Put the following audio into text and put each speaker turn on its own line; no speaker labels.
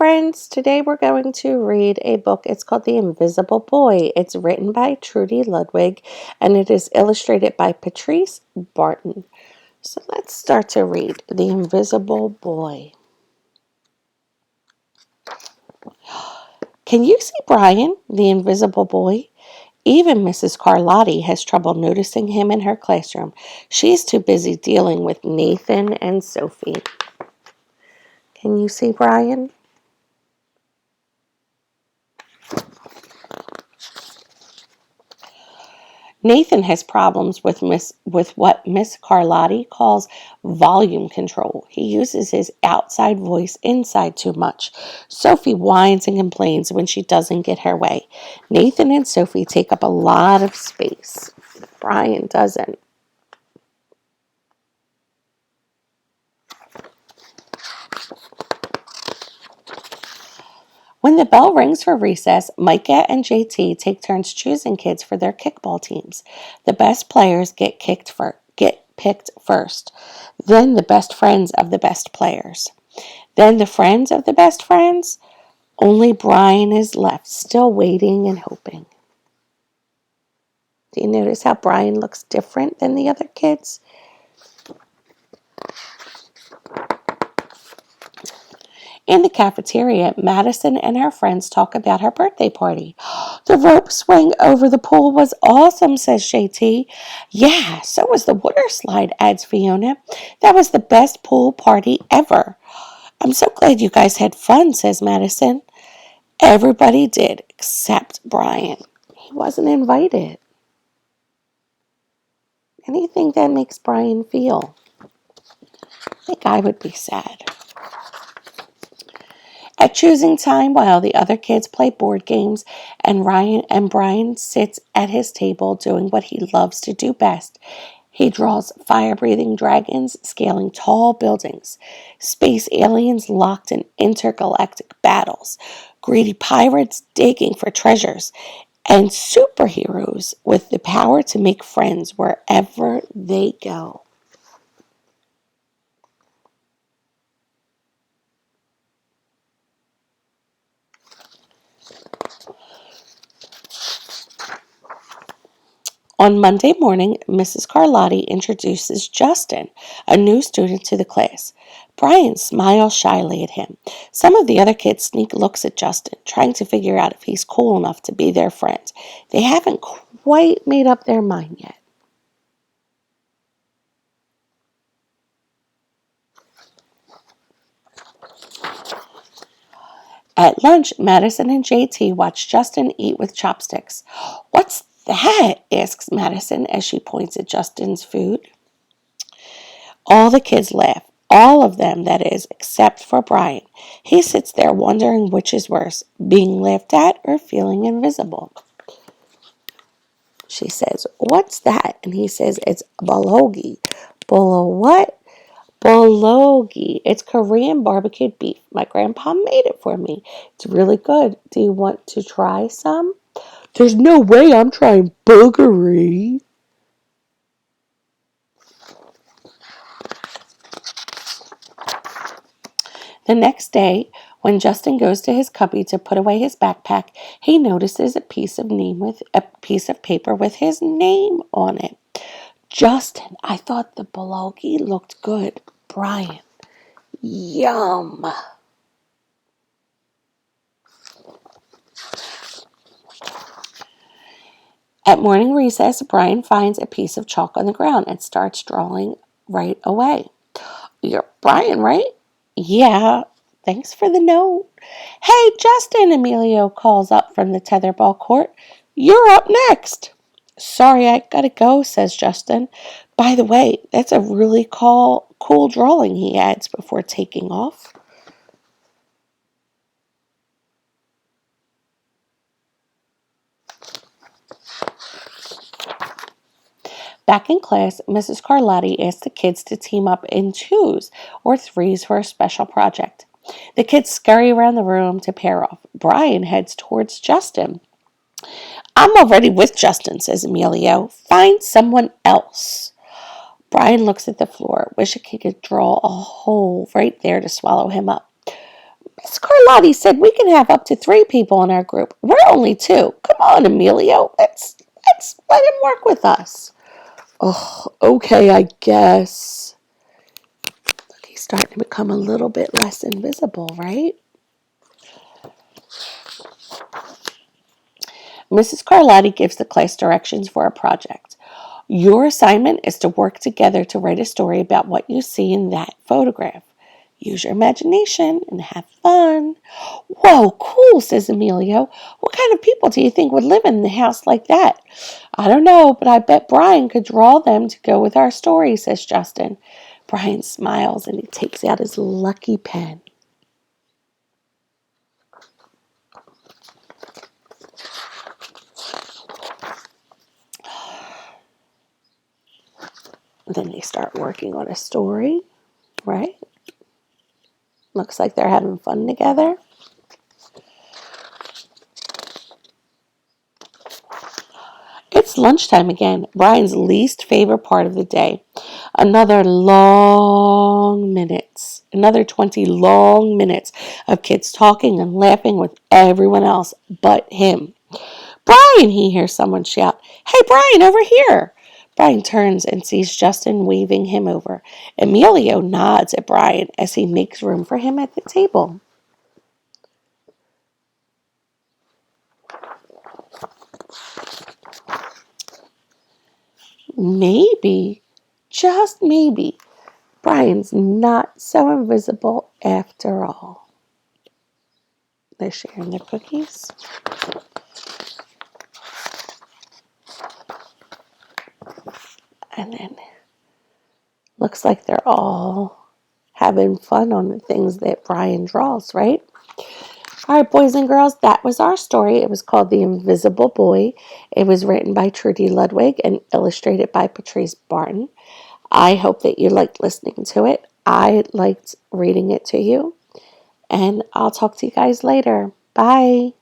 friends. Today we're going to read a book. It's called The Invisible Boy. It's written by Trudy Ludwig and it is illustrated by Patrice Barton. So let's start to read The Invisible Boy. Can you see Brian, the invisible boy? Even Mrs. Carlotti has trouble noticing him in her classroom. She's too busy dealing with Nathan and Sophie. Can you see Brian? Nathan has problems with what Miss Carlotti calls volume control. He uses his outside voice inside too much. Sophie whines and complains when she doesn't get her way. Nathan and Sophie take up a lot of space. Brian doesn't. When the bell rings for recess, Micah and JT take turns choosing kids for their kickball teams. The best players get picked first. Then the best friends of the best players. Then the friends of the best friends. Only Brian is left, still waiting and hoping. Do you notice how Brian looks different than the other kids? In the cafeteria, Madison and her friends talk about her birthday party. The rope swing over the pool was awesome, says JT. Yeah, so was the water slide, adds Fiona. That was the best pool party ever. I'm so glad you guys had fun, says Madison. Everybody did, except Brian. He wasn't invited. Anything that makes Brian feel? I think I would be sad. At choosing time, while the other kids play board games, and Brian sits at his table doing what he loves to do best. He draws fire-breathing dragons scaling tall buildings, space aliens locked in intergalactic battles, greedy pirates digging for treasures, and superheroes with the power to make friends wherever they go. On Monday morning, Mrs. Carlotti introduces Justin, a new student, to the class. Brian smiles shyly at him. Some of the other kids sneak looks at Justin, trying to figure out if he's cool enough to be their friend. They haven't quite made up their mind yet. At lunch, Madison and JT watch Justin eat with chopsticks. What's that? Asks Madison as she points at Justin's food. All the kids laugh. All of them, that is, except for Brian. He sits there wondering which is worse, being laughed at or feeling invisible. She says, "What's that?" And he says, "It's bulgogi." What? Bulgogi. It's Korean barbecued beef. My grandpa made it for me. It's really good. Do you want to try some? There's no way I'm trying bulgogi. The next day, when Justin goes to his cubby to put away his backpack, he notices a piece of paper with his name on it. Justin, I thought the bulgogi looked good. Brian, yum. At morning recess, Brian finds a piece of chalk on the ground and starts drawing right away. You're Brian, right? Yeah, thanks for the note. Hey, Justin, Emilio calls up from the tetherball court. You're up next. Sorry, I gotta go, says Justin. By the way, that's a really cool drawing, he adds before taking off. Back in class, Mrs. Carlotti asked the kids to team up in twos or threes for a special project. The kids scurry around the room to pair off. Brian heads towards Justin. I'm already with Justin, says Emilio. Find someone else. Brian looks at the floor, wishing he could draw a hole right there to swallow him up. Miss Carlotti said we can have up to 3 people in our group. We're only 2. Come on, Emilio. Let's let him work with us. Oh, okay, I guess. He's starting to become a little bit less invisible, right? Mrs. Carlotti gives the class directions for a project. Your assignment is to work together to write a story about what you see in that photograph. Use your imagination and have fun. Whoa, cool, says Emilio. What kind of people do you think would live in a house like that? I don't know, but I bet Brian could draw them to go with our story, says Justin. Brian smiles and he takes out his lucky pen. Then they start working on a story, right? Looks like they're having fun together. It's lunchtime again, Brian's least favorite part of the day. Another 20 long minutes of kids talking and laughing with everyone else but him. Brian, he hears someone shout. Hey, Brian, over here. Brian turns and sees Justin waving him over. Emilio nods at Brian as he makes room for him at the table. Maybe, just maybe, Brian's not so invisible after all. They're sharing their cookies. And then looks like they're all having fun on the things that Brian draws, right? All right, boys and girls, that was our story. It was called The Invisible Boy. It was written by Trudy Ludwig and illustrated by Patrice Barton. I hope that you liked listening to it. I liked reading it to you. And I'll talk to you guys later. Bye.